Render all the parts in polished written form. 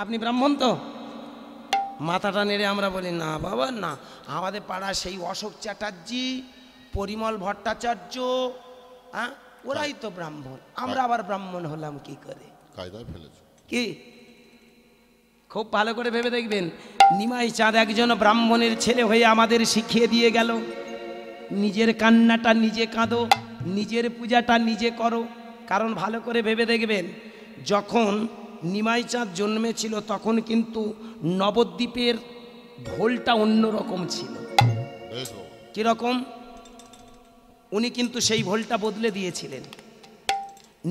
আপনি ব্রাহ্মণ তো? মাথাটা নেড়ে আমরা বলি না বাবা না, আমাদের পাড়া সেই অশোক চ্যাটার্জি, পরিমল ভট্টাচার্য, হ্যাঁ ওরাই তো ব্রাহ্মণ, আমরা আবার ব্রাহ্মণ হলাম কি করে? কায়দায় ফেলেছে কি? খুব ভালো করে ভেবে দেখবেন, নিমাই চাঁদ একজন ব্রাহ্মণের ছেলে হয়ে আমাদের শিখিয়ে দিয়ে গেল, নিজের কান্নাটা নিজে কাঁদো, নিজের পূজাটা নিজে করো। কারণ ভালো করে ভেবে দেখবেন, যখন নিমাই চাঁদ জন্মেছিল তখন কিন্তু নবদ্বীপের ভোলটা অন্যরকম ছিল। কিরকম? উনি কিন্তু সেই ভোলটা বদলে দিয়েছিলেন।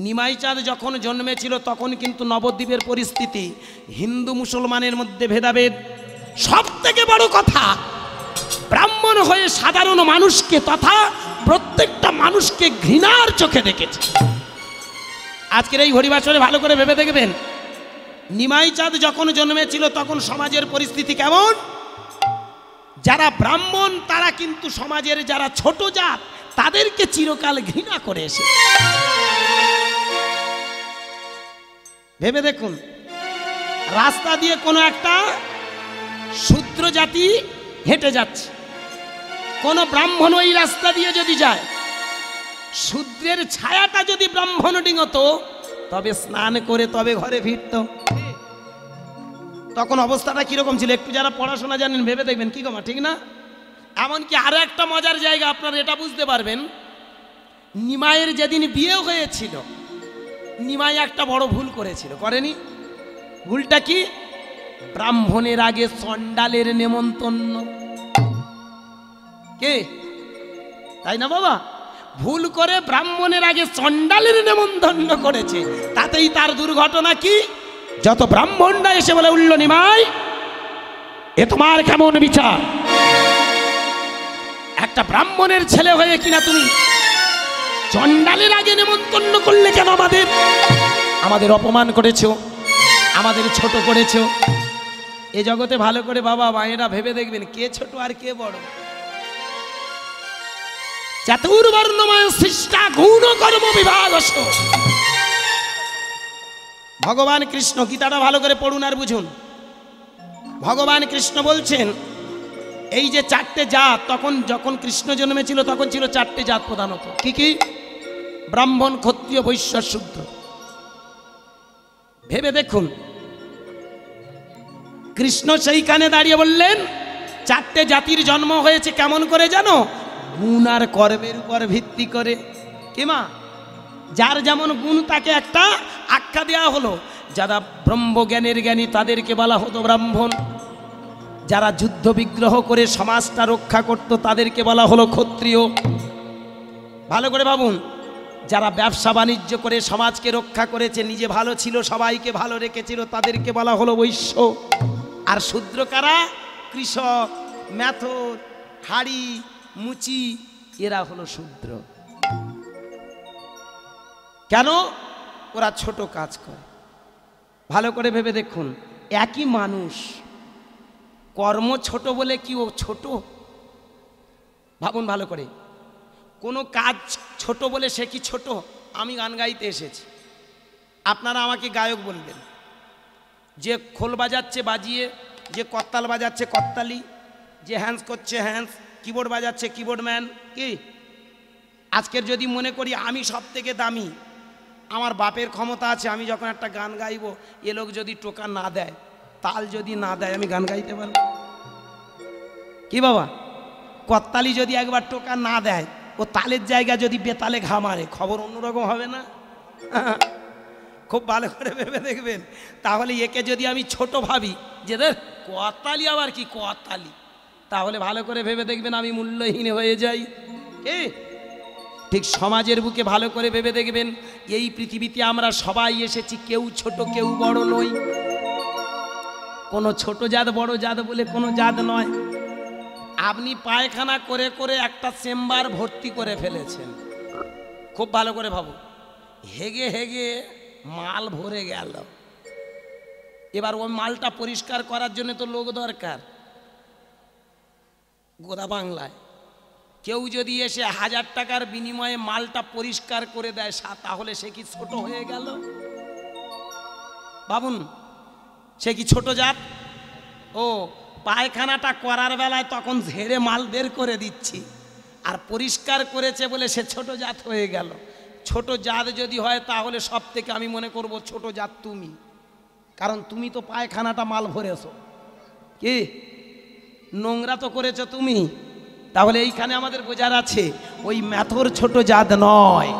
নিমাই চাঁদ যখন জন্মেছিল তখন কিন্তু নবদ্বীপের পরিস্থিতি, হিন্দু মুসলমানের মধ্যে ভেদাভেদ, সব থেকে বড় কথা ব্রাহ্মণ হয়ে সাধারণ মানুষকে তথা প্রত্যেকটা মানুষকে ঘৃণার চোখে দেখেছে। আজকের এই হরিবাসরে ভালো করে ভেবে দেখবেন, নিমাই চাঁদ যখন জন্মেছিল তখন সমাজের পরিস্থিতি কেমন? যারা ব্রাহ্মণ তারা কিন্তু সমাজের যারা ছোট জাত তাদেরকে চিরকাল ঘৃণা করে এসে। ভেবে দেখুন, রাস্তা দিয়ে কোনো একটা শূদ্র জাতি হেঁটে যাচ্ছে, কোনো ব্রাহ্মণ ওই রাস্তা দিয়ে যদি যায়, শূদ্রের ছায়াটা যদি ব্রাহ্মণ ডিঙতো তবে স্নান করে তবে ঘরে ফিরত। তখন অবস্থাটা কিরকম ছিল? একটু যারা পড়াশোনা জানেন ভেবে দেখবেন, কি গো মা ঠিক না? এমনকি আরো একটা মজার জায়গা আপনারা এটা বুঝতে পারবেন, নিমাইয়ের যেদিন বিয়ে হয়েছিল নিমাই একটা বড় ভুল করেছিল, করেনি? ভুলটা কি? ব্রাহ্মণের আগে চণ্ডালের নেমন্তন্ন। কে? তাই না বাবা? ভুল করে ব্রাহ্মণের আগে চণ্ডালের নেমন্তন্ন করেছে, তাতেই তার দুর্ঘটনা কি? যত ব্রাহ্মণরা এসে বলে উঠল, নিমাই এ তোমার কেমন বিচার? একটা ব্রাহ্মণের ছেলে হয়ে কিনা তুমি চণ্ডালের আগে নেমন্তন্ন করলে কেন? আমাদের অপমান করেছো, আমাদের ছোট করেছো। এ জগতে ভালো করে বাবা মায়েরা ভেবে দেখবেন, কে ছোট আর কে বড়। চাতুর্বর্ণময় সৃষ্টা গুণ কর্ম বিভাগস। ভগবান কৃষ্ণ, গীতাটা ভালো করে পড়ুন আর বুঝুন। ভগবান কৃষ্ণ বলছেন, এই যে চারটে জাত, তখন যখন কৃষ্ণ জন্মেছিল তখন ছিল চারটে জাত প্রধানত। কি কি? ব্রাহ্মণ, ক্ষত্রিয়, বৈশ্য, শূদ্র। ভেবে দেখুন, কৃষ্ণ সেইখানে দাঁড়িয়ে বললেন চারটে জাতির জন্ম হয়েছে কেমন করে জানো? গুণ আর কর্মের উপর ভিত্তি করে। কি মা? যার যেমন গুণ তাকে একটা আখ্যা দেওয়া হলো। যারা ব্রহ্মজ্ঞানের জ্ঞানী তাদেরকে বলা হতো ব্রাহ্মণ, যারা যুদ্ধ বিগ্রহ করে সমাজটা রক্ষা করত তাদেরকে বলা হলো ক্ষত্রিয়। ভালো করে ভাবুন, যারা ব্যবসা বাণিজ্য করে সমাজকে রক্ষা করেছে, নিজে ভালো ছিল সবাইকে ভালো রেখেছিল, তাদেরকে বলা হলো বৈশ্য। আর শূদ্র কারা? কৃষক, মেথর, হাড়ি, মুচি, এরা হলো শূদ্র। কেন? ওরা ছোট কাজ করে। ভালো করে ভেবে দেখুন, একই মানুষ, কর্ম ছোট বলে কি ও ছোট? ভাবুন ভালো করে, কোনো কাজ ছোট বলে সে কি ছোট? আমি গান গাইতে এসেছি, আপনারা আমাকে গায়ক বলবেন। যে খোল বাজাচ্ছে বাজিয়ে, যে করতাল বাজাচ্ছে করতালি, যে হ্যান্স করছে হ্যান্স, কিবোর্ড বাজাচ্ছে কিবোর্ড ম্যান। কি আজকের যদি মনে করি আমি সব থেকে দামি, আমার বাপের ক্ষমতা আছে, আমি যখন একটা গান গাইব এ লোক যদি টোকা না দেয়, তাল যদি না দেয়, আমি গান গাইতে পারব? কি বাবা? করতালি যদি একবার টোকা না দেয়, ও তালের জায়গা যদি বেতালে ঘা মারে, খবর অন্যরকম হবে না? খুব ভালো করে ভেবে দেখবেন। তাহলে একে যদি আমি ছোট ভাবি যে করতালি আবার কি করতালি, তাহলে ভালো করে ভেবে দেখবেন আমি মূল্যহীন হয়ে যাই। ঠিক সমাজের বুকে ভালো করে ভেবে দেখবেন, এই পৃথিবীতে আমরা সবাই এসেছি, কেউ ছোট কেউ বড় নই। কোনো ছোট জাত বড় জাত বলে কোনো জাত নয়। আপনি পায়খানা করে করে একটা চেম্বার ভর্তি করে ফেলেছেন, খুব ভালো করে ভাবো, হেগে হেগে মাল ভরে গেল। এবার ওই মালটা পরিষ্কার করার জন্য তো লোক দরকার। গোদা বাংলায় কেউ যদি এসে 1000 টাকার বিনিময়ে মালটা পরিষ্কার করে দেয়, তাহলে সে কি ছোট হয়ে গেল? ভাবুন, সে কি ছোট জাত? ও, পায়খানাটা করার বেলায় তখন ঝেড়ে মাল বের করে দিচ্ছি, আর পরিষ্কার করেছে বলে সে ছোট জাত হয়ে গেল। ছোট জাত যদি হয় তাহলে সব থেকে আমি মনে করব ছোট জাত তুমি, কারণ তুমি তো পায়খানাটা মাল ভরেছো, কি নোংরা তো করেছো তুমি। তাহলে এইখানে আমাদের বোঝার আছে ওই ম্যাথর ছোট জাত নয়,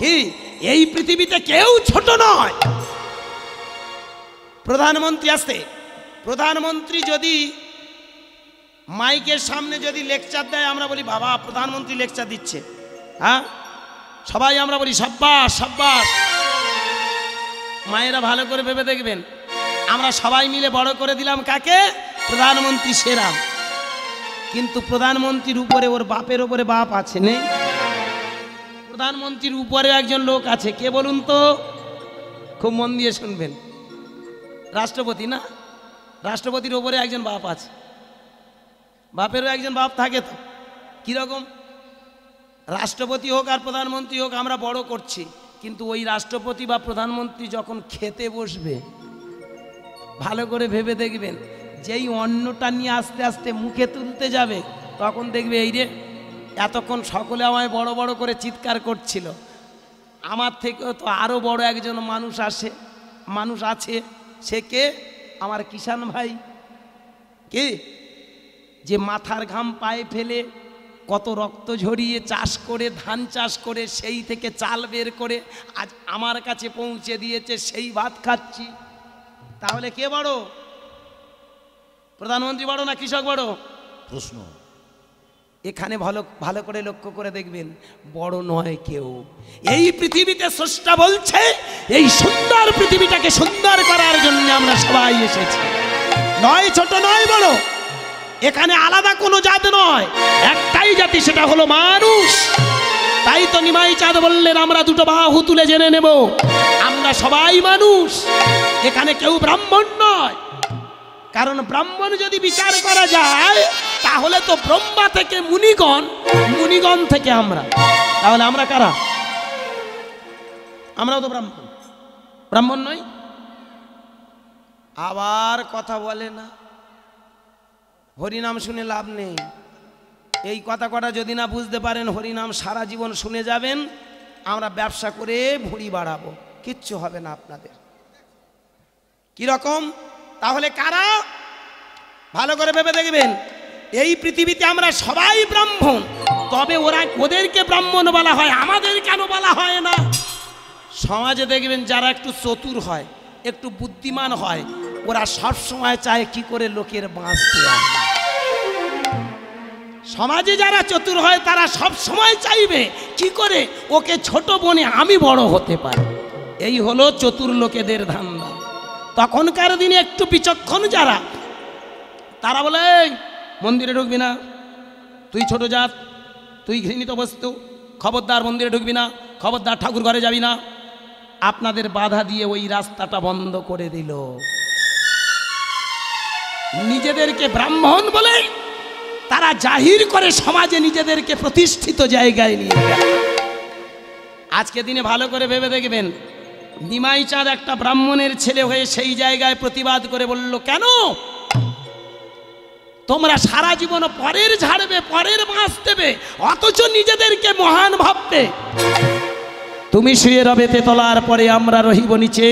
কি এই পৃথিবীতে কেউ ছোট নয়। প্রধানমন্ত্রী আসতে, প্রধানমন্ত্রী যদি মাইকের সামনে যদি লেকচার দেয়, আমরা বলি বাবা প্রধানমন্ত্রী লেকচার দিচ্ছে, হ্যাঁ সবাই আমরা বলি সাব্বাস সাব্বাস। মায়েরা ভালো করে ভেবে দেখবেন, আমরা সবাই মিলে বড় করে দিলাম কাকে? প্রধানমন্ত্রী সেরা। কিন্তু প্রধানমন্ত্রীর উপরে ওর বাপের উপরে বাপ আছে নেই? প্রধানমন্ত্রীর উপরে একজন লোক আছে, কে বলুন তো? খুব মন দিয়ে শুনবেন, রাষ্ট্রপতি না? রাষ্ট্রপতির উপরে একজন বাপ আছে, বাপেরও একজন বাপ থাকে। তো কীরকম? রাষ্ট্রপতি হোক আর প্রধানমন্ত্রী হোক আমরা বড় করছি, কিন্তু ওই রাষ্ট্রপতি বা প্রধানমন্ত্রী যখন খেতে বসবে, ভালো করে ভেবে দেখবেন, যেই অন্নটা নিয়ে আস্তে আস্তে মুখে তুলতে যাবে, তখন দেখবে এই রে এতক্ষণ সকলে আমায় বড় বড় করে চিৎকার করছিল, আমার থেকেও তো আরও বড় একজন মানুষ আছে। সে কে? আমার কিষাণ ভাই। কে? যে মাথার ঘাম পায়ে ফেলে কত রক্ত ঝরিয়ে চাষ করে, ধান চাষ করে, সেই থেকে চাল বের করে আজ আমার কাছে পৌঁছে দিয়েছে, সেই ভাত খাচ্ছি। তাহলে কে বড়? প্রধানমন্ত্রী বড় না কৃষক বড়? প্রশ্ন এখানে ভালো করে লক্ষ্য করে দেখবেন, বড় নয় কেউ। এই পৃথিবীতে স্রষ্টা বলছে এই সুন্দর পৃথিবীটাকে সুন্দর করার জন্য আমরা সবাই এসেছি। নয় ছোট নয় বড়, এখানে আলাদা কোনো জাত নয়, একটাই জাতি, সেটা হলো মানুষ। তাই তো নিমাই চাঁদ বললেন আমরা দুটো বাহু তুলে জেনে নেব আমরা সবাই মানুষ, এখানে কেউ ব্রাহ্মণ নয়। কারণ ব্রাহ্মণ যদি বিচার করা যায় তাহলে তো ব্রহ্মা থেকে মুনিগণ, মুনিগণ থেকে আমরা, তাহলে আমরা কারা? আমরাও তো ব্রাহ্মণ, ব্রাহ্মণ নই? আবার কথা বলে না, হরিনাম শুনে লাভ নেই। এই কথা কটা যদি না বুঝতে পারেন, হরিনাম সারা জীবন শুনে যাবেন, আমরা ব্যবসা করে ভুঁড়ি বাড়াবো, কিচ্ছু হবে না আপনাদের। কিরকম? তাহলে কারা? ভালো করে ভেবে দেখবেন, এই পৃথিবীতে আমরা সবাই ব্রাহ্মণ, তবে ওদেরকে ব্রাহ্মণ বলা হয়, আমাদের কেন বলা হয় না? সমাজে দেখবেন যারা একটু চতুর হয়, একটু বুদ্ধিমান হয়, ওরা সব সময় চায় কি করে লোকের বাঁচতে হয়। সমাজে যারা চতুর হয় তারা সব সময় চাইবে কি করে ওকে ছোট বনে আমি বড় হতে পারি। এই হলো চতুর লোকেদের ধান্দা। তখনকার দিনে একটু বিচক্ষণ যারা, তারা বলে মন্দিরে ঢুকবি না, তুই ছোট জাত, তুই ঘৃণিত বস্তু, খবরদার মন্দিরে ঢুকবি না, খবরদার ঠাকুর ঘরে যাবি না। আপনাদের বাধা দিয়ে ওই রাস্তাটা বন্ধ করে দিল। নিজেদেরকে ব্রাহ্মণ বলে তারা জাহির করে সমাজে নিজেদেরকে প্রতিষ্ঠিত জায়গায় নিয়ে গেল। আজকে দিনে ভালো করে ভেবে দেখবেন, নিমাই চাঁদ একটা ব্রাহ্মণের ছেলে হয়ে সেই জায়গায় প্রতিবাদ করে বলল, কেন তোমরা সারা জীবন পরের ঝাড়বে, পরের বাঁশ দেবে, অথচ নিজেদেরকে মহান ভাববে। তুমি শুয়ে রবে তেতলার পরে আমরা রহিব নিচে,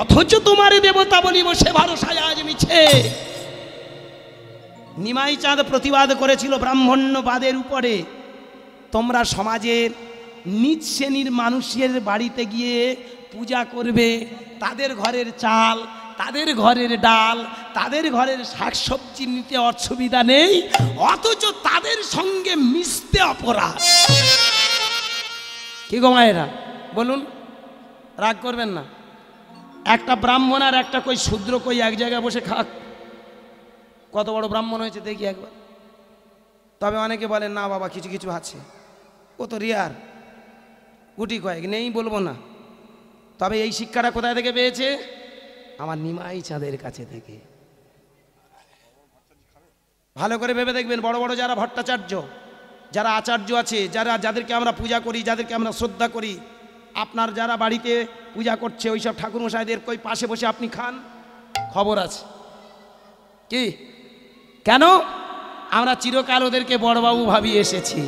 অথচ তোমার দেবতা বলি বসে ভরসায় আজ মিছে। নিমাই চাঁদ প্রতিবাদ করেছিল ব্রাহ্মণ্যবাদের উপরে। তোমরা সমাজের নিচ শ্রেণীর মানুষের বাড়িতে গিয়ে পূজা করবে, তাদের ঘরের চাল, তাদের ঘরের ডাল, তাদের ঘরের শাকসবজি নিতে অসুবিধা নেই, অথচ তাদের সঙ্গে মিশতে অপরাধ। কি গো মায়েরা বলুন, রাগ করবেন না। একটা ব্রাহ্মণ আর একটা কই শূদ্র কই এক জায়গায় বসে খাক, কত বড় ব্রাহ্মণ হয়েছে দেখি একবার। তবে অনেকে বলেন না বাবা কিছু কিছু আছে, ও তো রিয়ার, গুটি কয়েক নেই বলবো না। তবে এই শিক্ষাটা কোথায় থেকে পেয়েছে? আমার নিমাই চাঁদের কাছে থেকে। ভালো করে ভেবে দেখবেন, বড় বড় যারা ভট্টাচার্য, যারা আচার্য আছে, যাদেরকে আমরা পূজা করি, যাদেরকে আমরা শ্রদ্ধা করি, আপনার যারা বাড়িতে পূজা করছে ওইসব ঠাকুরমশাইদের কই পাশে বসে আপনি খান, খবর আছে। কি কেন? আমরা চিরকাল ওদেরকে বড়বাবু ভাবিয়ে এসেছি।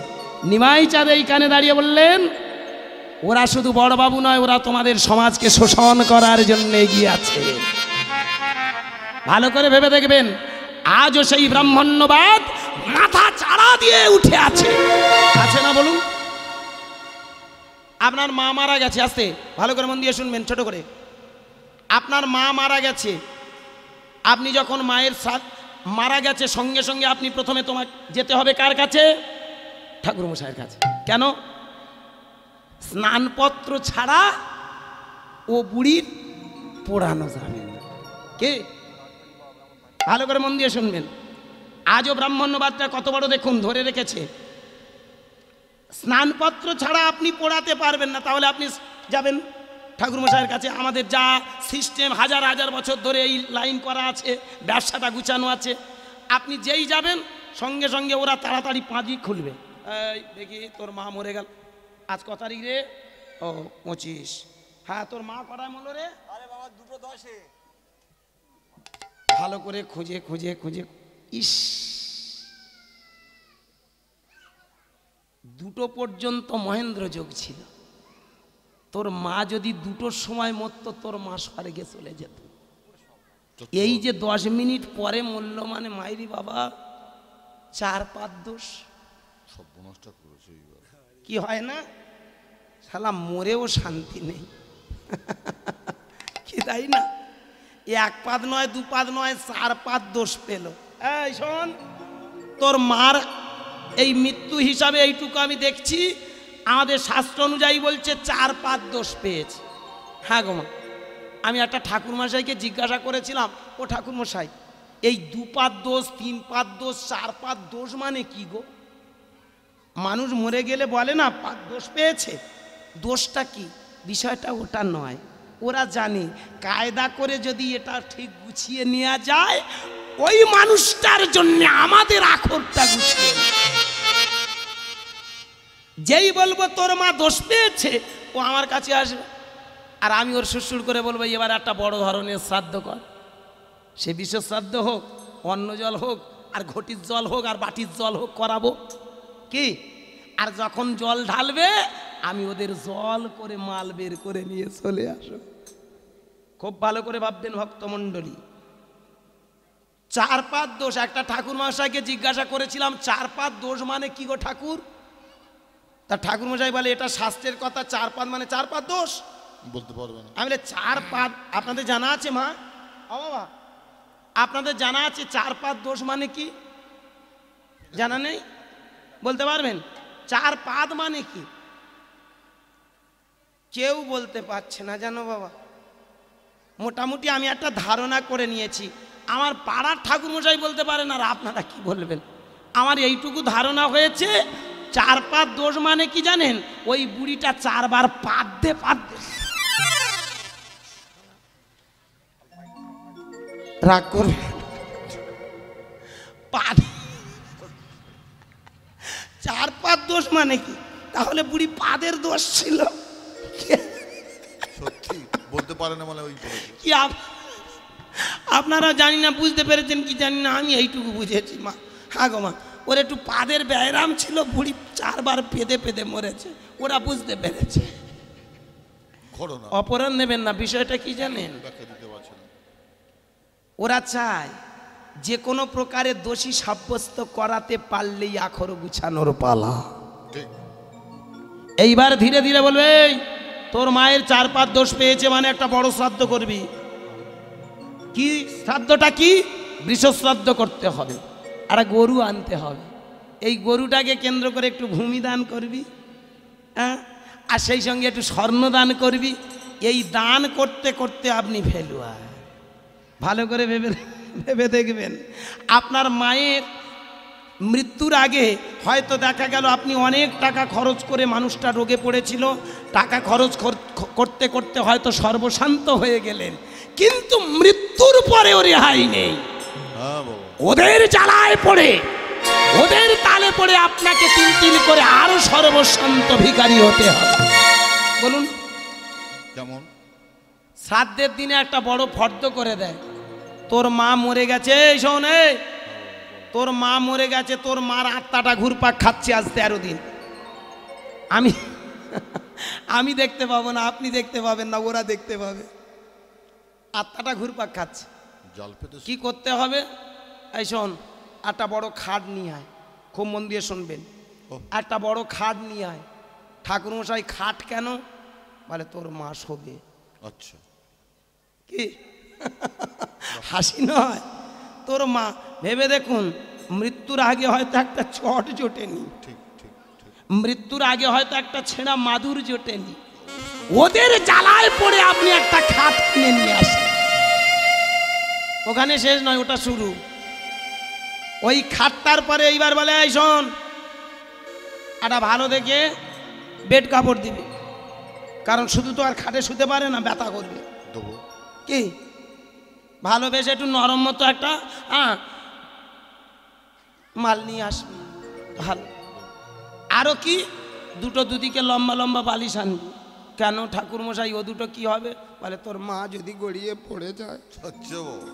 নিমাই চাঁদ এইখানে দাঁড়িয়ে বললেন, ওরা শুধু বড়বাবু নয়, ওরা তোমাদের সমাজকে শোষণ করার জন্য এগিয়ে আছে। ভালো করে ভেবে দেখবেন, আজও সেই ব্রাহ্মণ্যবাদ মাথা চাড়া দিয়ে উঠে আছে, আছে না বলুন? আপনার মা মারা গেছে, আসতে ভালো করে মন দিয়ে শুনবেন ছোট করে। আপনার মা মারা গেছে, আপনি যখন মায়ের মারা গেছে সঙ্গে সঙ্গে আপনি প্রথমে তোমার যেতে হবে কার কাছে? ঠাকুরমশাইয়ের কাছে। কেন? স্নানপত্র ছাড়া ও বুড়ির পোড়ানো যাবে না। কে? ভালো করে মন দিয়ে শুনবেন। আজও ব্রাহ্মণ্যবাদটা কত বড় দেখুন ধরে রেখেছে। স্নানপত্র ছাড়া আপনি পোড়াতে পারবেন না, তাহলে আপনি যাবেন ঠাকুরমশাইয়ের কাছে। আমাদের যা সিস্টেম হাজার হাজার বছর ধরে এই লাইন করা আছে, ব্যবসাটা গুছানো আছে। আপনি যেই যাবেন সঙ্গে সঙ্গে ওরা তাড়াতাড়ি পাঁজি খুলবে। এই দেখি তোর মা মরে গেল, আজ কত তারিখ রে? ও 25। হ্যাঁ, তোর মা কটায় মরলো রে? আরে বাবা 2:10-এ। ভালো করে খুঁজে খুঁজে খুঁজে, ইস 2টো পর্যন্ত মহেন্দ্র যোগ ছিল। তোর মা যদি 2টোর সময় মরতো, তোর মা স্বর্গে চলে যেত। এই যে 10 মিনিট পরে মরল মানে মাইরি বাবা 4-5 দোষ কি হয় না? শালা মরেও শান্তি নেই কি তাই না? 1 পাদ নয় 2 পাদ নয় 4 পাদ দোষ পেল। এই শোন, তোর মার এই মৃত্যু হিসাবে এইটুকু আমি দেখছি, আমাদের শাস্ত্র অনুযায়ী বলছে 4 পাদ দোষ পেয়েছে। হ্যাঁ গো মা, আমি একটা ঠাকুরমশাইকে জিজ্ঞাসা করেছিলাম, ও ঠাকুরমশাই এই 2 পাদ দোষ 3 পাদ দোষ 4 পাদ দোষ মানে কি গো? মানুষ মরে গেলে বলে না পাদ দোষ পেয়েছে, দোষটা কি? বিষয়টা ওটা নয়, ওরা জানে কায়দা করে যদি এটা ঠিক গুছিয়ে নেওয়া যায়, ওই মানুষটার জন্য আমাদের আখরটা গুছিয়ে। যেই বলবো তোর মা দোষ পেয়েছে, ও আমার কাছে আসবে, আর আমি ওর সুরসুর করে বলবো এবার একটা বড় ধরনের শ্রাদ্ধ কর। সে বিশেষ শ্রাদ্ধ হোক, অন্ন জল হোক, আর ঘটির জল হোক, আর বাটির জল হোক, করাবো কি? আর যখন জল ঢালবে আমি ওদের জল করে মাল বের করে নিয়ে চলে আসো। খুব ভালো করে ভাববেন ভক্তমণ্ডলী। 4 পাদ দোষ। একটা ঠাকুর মশাইকে জিজ্ঞাসা করেছিলাম 4 পাদ দোষ মানে কি গো ঠাকুর? তা ঠাকুর মশাই বলে এটা শাস্ত্রের কথা, 4 পাদ মানে 4 পাদ দোষ বলতে পারবে না। আমি বলে 4 পাদ আপনাদের জানা আছে মা? ও বাবা, আপনাদের জানা আছে 4 পাদ দোষ মানে কি? জানা নেই? বলতে পারবেন 4 পাদ মানে কি? কেউ বলতে পারছে না জানো বাবা। মোটামুটি আমি একটা ধারণা করে নিয়েছি, আমার পাড়ার ঠাকুরমশাই বলতে পারেন, আর আপনারা কি বলবেন? আমার এইটুকু ধারণা হয়েছে 4 পাদ দোষ মানে কি জানেন? ওই বুড়িটা 4 বার পাদ্দে পাদ্দে রাগ করবে, 4 পাদ দোষ মানে কি? তাহলে বুড়ি পাদের দোষ ছিল। সত্যি বলতে পারে না মানে ওই কি আপনারা জানি না বুঝতে পেরেছেন কি জানি না, আমি এইটুকু বুঝেছি মা। হ্যাঁ গো মা, ওর একটু পাদের ব্যায়াম ছিল, বুড়ি 4 বার পেদে পেদে মরেছে, ওরা বুঝতে পেরেছে। অপরাধ নেবেন না, বিষয়টা কি জানেন? ওরা চায় যে কোনো প্রকারে দোষী সাব্যস্ত করাতে পারলেই আখর গুছানোর পালা। এইবার ধীরে ধীরে বলবে তোর মায়ের 4 পাদ দোষ পেয়েছে মানে একটা বড় শ্রাদ্ধ করবি। কি শ্রাদ্ধটা? কি? বৃষ শ্রাদ্ধ করতে হবে, আর গরু আনতে হবে। এই গরুটাকে কেন্দ্র করে একটু ভূমি দান করবি, হ্যাঁ, আর সেই সঙ্গে একটু স্বর্ণ দান করবি। এই দান করতে করতে আপনি ফেলুয়া। ভালো করে ভেবে দেখবেন, আপনার মায়ের মৃত্যুর আগে হয়তো দেখা গেল আপনি অনেক টাকা খরচ করে, মানুষটা রোগে পড়েছিল, টাকা খরচ করতে করতে হয়তো সর্বশান্ত হয়ে গেলেন, কিন্তু মৃত্যুর পরেও রেহাই নেই। ওদের জ্বালায় পড়ে, ওদের তালে পড়ে আপনাকে 3 করে আরো সর্বশান্ত ভিখারি হতে হবে। বলুন কেমন? শ্রাদ্ধের দিনে একটা বড় ফর্দ করে দেয়, তোর মা মরে গেছে, এই শোন, এই তোর মা মরে গেছে, তোর মার আত্মাটা ঘুরপাক খাচ্ছে আজ 13 দিন। আমি আমি দেখতে পাবো না, আপনি দেখতে পাবেন না, ওরা দেখতে পাবে। আত্মাটা ঘুরপাক খাচ্ছে। জল পেতে কি করতে হবে? এই শোন, একটা বড় খাট নিয়ে আয়, খুব মন দিয়ে শুনবেন। একটা বড় খাট নিয়ে আয়। ঠাকুরমশাই, খাট কেন? বলে তোর মা শোবে। আচ্ছা, কি হাসি নয়, তোর মা। ভেবে দেখুন, মৃত্যুর আগে হয়তো একটা চট জোটেনি, ঠিক ঠিক ঠিক। মৃত্যুর আগে হয়তো একটা ছেঁড়া মাদুর জোটেনি, ওদের জ্বালায় পড়ে আপনি একটা খাট কিনে নিয়ে আসেন। ওখানে শেষ নয়, ওটা শুরু। ওই খাটটার পরে এইবার বলে, এই শোন, একটা ভালো দেখে বেড কাপড় দিবি, কারণ শুধু তো আর খাটে শুতে পারে না, ব্যথা করবে। দেবো। কি ভালোবেসে একটু নরম মতো একটা মাল নিয়ে আসবি, ভালো। আরো কি, দুটো দুদিকে লম্বা লম্বা বালিশ আনবি। কেন ঠাকুরমশাই, ও দুটো কি হবে? বলে তোর মা যদি গড়িয়ে পড়ে যায়। আচ্ছা বাবা,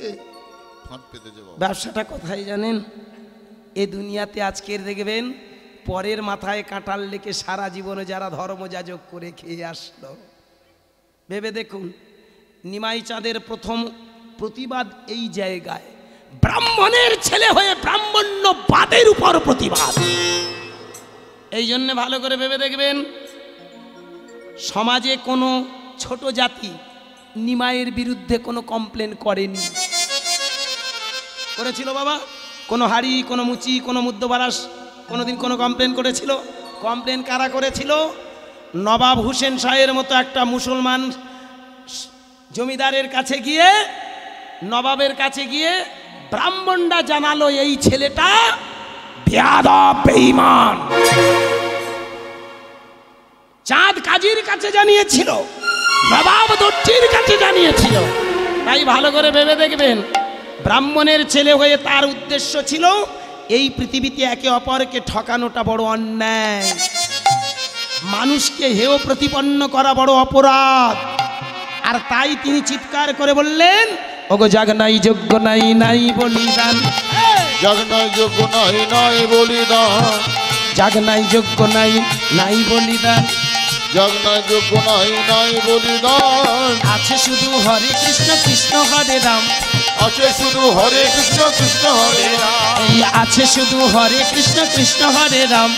এই ফাঁদ পেতেছে বাবা। ব্যবসাটা কোথায় জানেন? এ দুনিয়াতে আজকের দেখবেন, পরের মাথায় কাঁটাল লেকে সারা জীবনে যারা ধর্মযাজক করে খেয়ে আসলো, ভেবে দেখুন। নিমাই চাঁদের প্রথম প্রতিবাদ এই জায়গায়, ব্রাহ্মণের ছেলে হয়ে ব্রাহ্মণ্যবাদের উপর প্রতিবাদ। এই জন্য ভালো করে ভেবে দেখবেন, সমাজে কোনো ছোট জাতি নিমাইয়ের বিরুদ্ধে কোনো কমপ্লেন করেনি। করেছিল বাবা? কোনো হাড়ি, কোনো মুচি, কোনো মুদ্দবারাস কোনোদিন কোনো কমপ্লেন করেছিল? কমপ্লেন কারা করেছিল? নবাব হুসেন শাহের মতো একটা মুসলমান জমিদারের কাছে গিয়ে, নবাবের কাছে গিয়ে ব্রাহ্মণরা জানালো এই ছেলেটা বেয়াদব, বেঈমান। চাঁদ কাজীর কাছে জানিয়েছিল, নবাব দর্জির কাছে জানিয়েছিল। তাই ভালো করে ভেবে দেখবেন, ব্রাহ্মণের ছেলে হয়ে তার উদ্দেশ্য ছিল এই পৃথিবীতে একে অপরকে ঠকানোটা বড় অন্যায়, মানুষকে হেয় প্রতিপন্ন করা বড় অপরাধ। আর তাই তিনি চিৎকার করে বললেন, ওগো জাগ নাই যোগ্য নাই, নাই বলিদান। জাগ নাই যোগ্য নাই, নাই বলিদান। জাগ নাই যোগ্য নাই, নাই বলিদান। জাগ নাই যোগ্য নাই, নাই বলিদান। আছে শুধু হরে কৃষ্ণ কৃষ্ণ হরে রাম। আছে শুধু হরে কৃষ্ণ কৃষ্ণ হরে রাম। এই আছে শুধু হরে কৃষ্ণ কৃষ্ণ হরে রাম।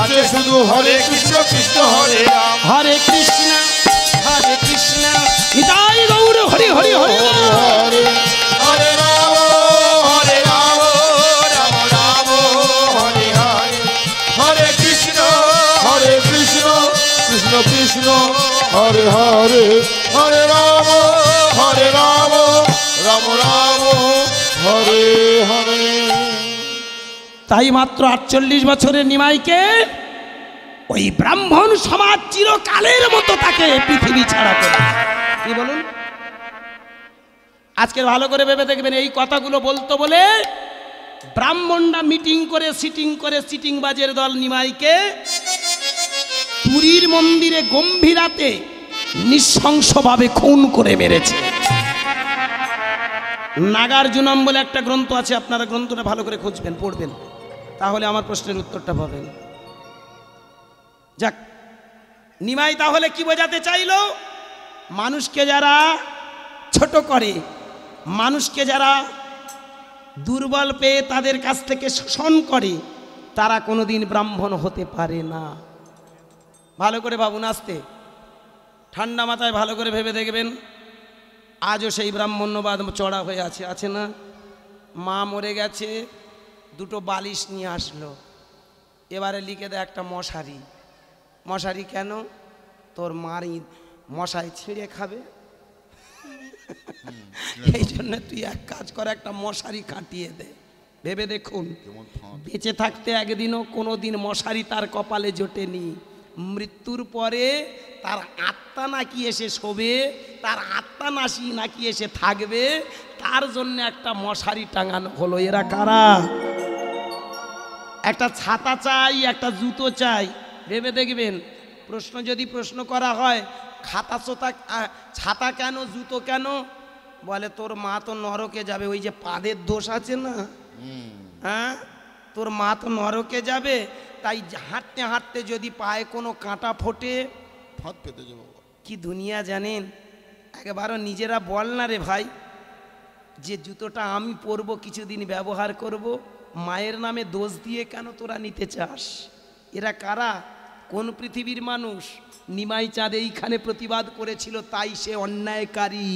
আছে শুধু হরে কৃষ্ণ কৃষ্ণ হরে রাম। হরে কৃষ্ণ হরে কৃষ্ণ নিতাই গৌর হরি হরি হরি। হরে হরে রাম, হরে রাম, রাম রাম হরে হরে। হরে কৃষ্ণ কৃষ্ণ কৃষ্ণ হরে হরে। হরে রাম, রাম রাম হরে হরে। তাই মাত্র 48 বছরের নিমাইকে ওই ব্রাহ্মণ সমাজ চিরকালের মতো তাকে পৃথিবী ছাড়া করে। কি বলুন? আজকে ভালো করে ভেবে দেখবেন, এই কথাগুলো বলতো বলে ব্রাহ্মণরা মিটিং করে সিটিং বাজের দল নিমাইকে পুরীর মন্দিরে গম্ভীরাতে নৃশংসভাবে খুন করে মেরেছে। নাগার্জুনম বলে একটা গ্রন্থ আছে, আপনারা গ্রন্থটা ভালো করে খুঁজবেন, পড়বেন, তাহলে আমার প্রশ্নের উত্তরটা পাবেন। যাক, নিমাই তাহলে কি বোঝাতে চাইলো? মানুষকে যারা ছোট করে, মানুষকে যারা দুর্বল পেয়ে তাদের কাছ থেকে শোষণ করে, তারা কোনোদিন ব্রাহ্মণ হতে পারে না। ভালো করে ভাবুন, আসতে ঠান্ডা মাথায় ভালো করে ভেবে দেখবেন। আজও সেই ব্রাহ্মণ্যবাদ চড়া হয়ে আছে, আছে না? মা মরে গেছে, দুটো বালিশ নিয়ে আসলো, এবারে লিখে দেয় একটা মশারি। মশারি কেন? তোর মার মশাই ছিঁড়ে খাবে, এই জন্য তুই এক কাজ কর, একটা মশারি কাটিয়ে দে। ভেবে দেখুন, বেঁচে থাকতে একদিনও কোনোদিন মশারি তার কপালে জোটেনি। মৃত্যুর পরে তার আত্মা নাকি এসে শোবে, তার আত্মা নাকি এসে থাকবে, তার জন্য একটা মশারি টাঙানো হলো। এরা কারা? একটা ছাতা চাই, একটা জুতো চাই। ভেবে দেখবেন, প্রশ্ন যদি প্রশ্ন করা হয়, ছাতা কেন, জুতো কেন, বলে তোর মা তো নরকে যাবে, ওই যে পাদের দোষ আছে না, হ্যাঁ, তোর মা তো নরকে যাবে, তাই হাঁটতে হাঁটতে যদি পায়ে কোনো কাঁটা ফোটে ফাঁদ পেতে যাবো। কি দুনিয়া জানেন, একেবারে নিজেরা বল না রে ভাই, যে জুতোটা আমি পরবো কিছুদিন ব্যবহার করব, মায়ের নামে দোষ দিয়ে কেন তোরা নিতে চাস? এরা কারা, কোন পৃথিবীর মানুষ? নিমাই চাঁদ এইখানে প্রতিবাদ করেছিল, তাই সে অন্যায়কারী।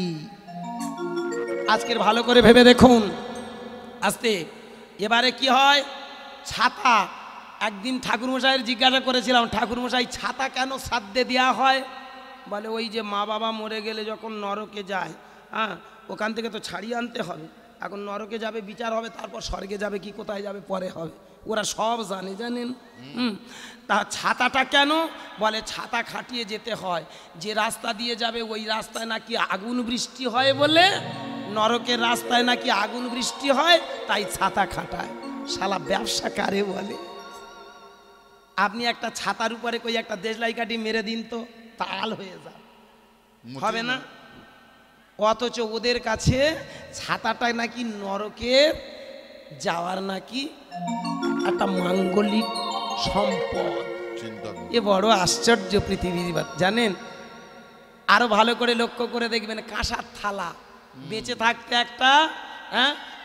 আজকের ভালো করে ভেবে দেখুন। আস্তে এবারে কি হয়, ছাতা, একদিন ঠাকুরমশাইয়ের জিজ্ঞাসা করেছিলাম, ঠাকুরমশাই ছাতা কেন শ্রাদ্ধে দেওয়া হয়? বলে ওই যে মা বাবা মরে গেলে যখন নরকে যায়, হ্যাঁ, ওখান থেকে তো ছাড়িয়ে আনতে হবে, এখন নরকে যাবে, বিচার হবে, তারপর স্বর্গে যাবে কি কোথায় যাবে পরে হবে, ওরা সব জানে, জানেন। তা ছাতাটা কেন? বলে ছাতা খাটিয়ে যেতে হয়, যে রাস্তা দিয়ে যাবে ওই রাস্তায় নাকি আগুন বৃষ্টি হয় বলে, নরকের রাস্তায় নাকি আগুন বৃষ্টি হয়, তাই ছাতা খাটায়। শালা ব্যবসা কারে বলে? আপনি একটা ছাতার উপরে কই একটা দেশলাই কাঠি মেরে দিন তো, তাল হয়ে যাবে, হবে না? অথচ ওদের কাছে ছাতাটা নাকি নরকের যাওয়ার নাকি একটা মাঙ্গলিক সম্পদ। এ বড় আশ্চর্য পৃথিবীর, জানেন। আরো ভালো করে লক্ষ্য করে দেখবেন, কাঁসার থালা বেঁচে থাকতে একটা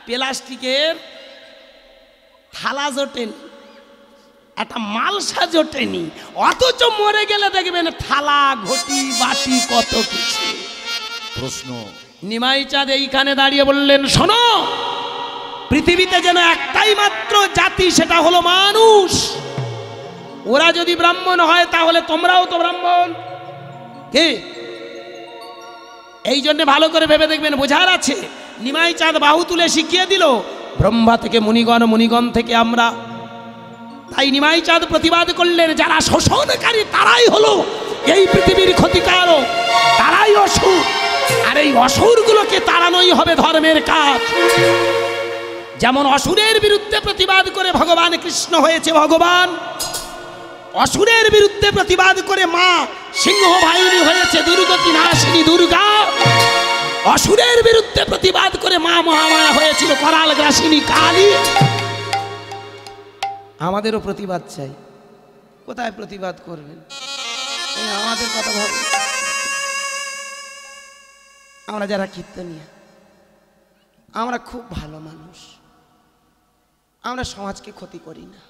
প্লাস্টিকের থালা জোটেনি, একটা মালসা জোটেনি, অথচ মরে গেলে দেখবেন থালা ঘটি বাটি কত কিছু। প্রশ্ন, নিমাই চাঁদ এইখানে দাঁড়িয়ে বললেন, শোনো, পৃথিবীতে যেন একটাই মাত্র জাতি, সেটা হলো মানুষ। ওরা যদি ব্রাহ্মণ হয় তাহলে তোমরাও তো ব্রাহ্মণ। কি এই জন্য ভালো করে ভেবে দেখবেন, বোঝার আছে। নিমাই চাঁদ বাহু তুলে শিখিয়ে দিল, ব্রহ্মা থেকে মুনিগণ, মুনিগণ থেকে আমরা। তাই নিমাই চাঁদ প্রতিবাদ করলেন, যারা শোষণকারী তারাই হলো এই পৃথিবীর ক্ষতিকারক, তারাই অসুর, আর এই অসুরগুলোকে তাড়ানোই হবে ধর্মের কাজ। যেমন অসুরের বিরুদ্ধে প্রতিবাদ করে ভগবান কৃষ্ণ হয়েছে ভগবান, অসুরের বিরুদ্ধে প্রতিবাদ করে মা সিংহ বাহিনী হয়েছে দুর্গতি নাশিনী দুর্গা, অসুরের বিরুদ্ধে প্রতিবাদ করে মা মহামায়া হয়েছিল করাল গ্রাসিনী কালী। আমাদেরও প্রতিবাদ চাই। কোথায় প্রতিবাদ করবেন? আমাদের কথা ভাবুন। আমরা যারা কীর্তনীয়া, আমরা খুব ভালো মানুষ, আমরা সমাজকে ক্ষতি করি না।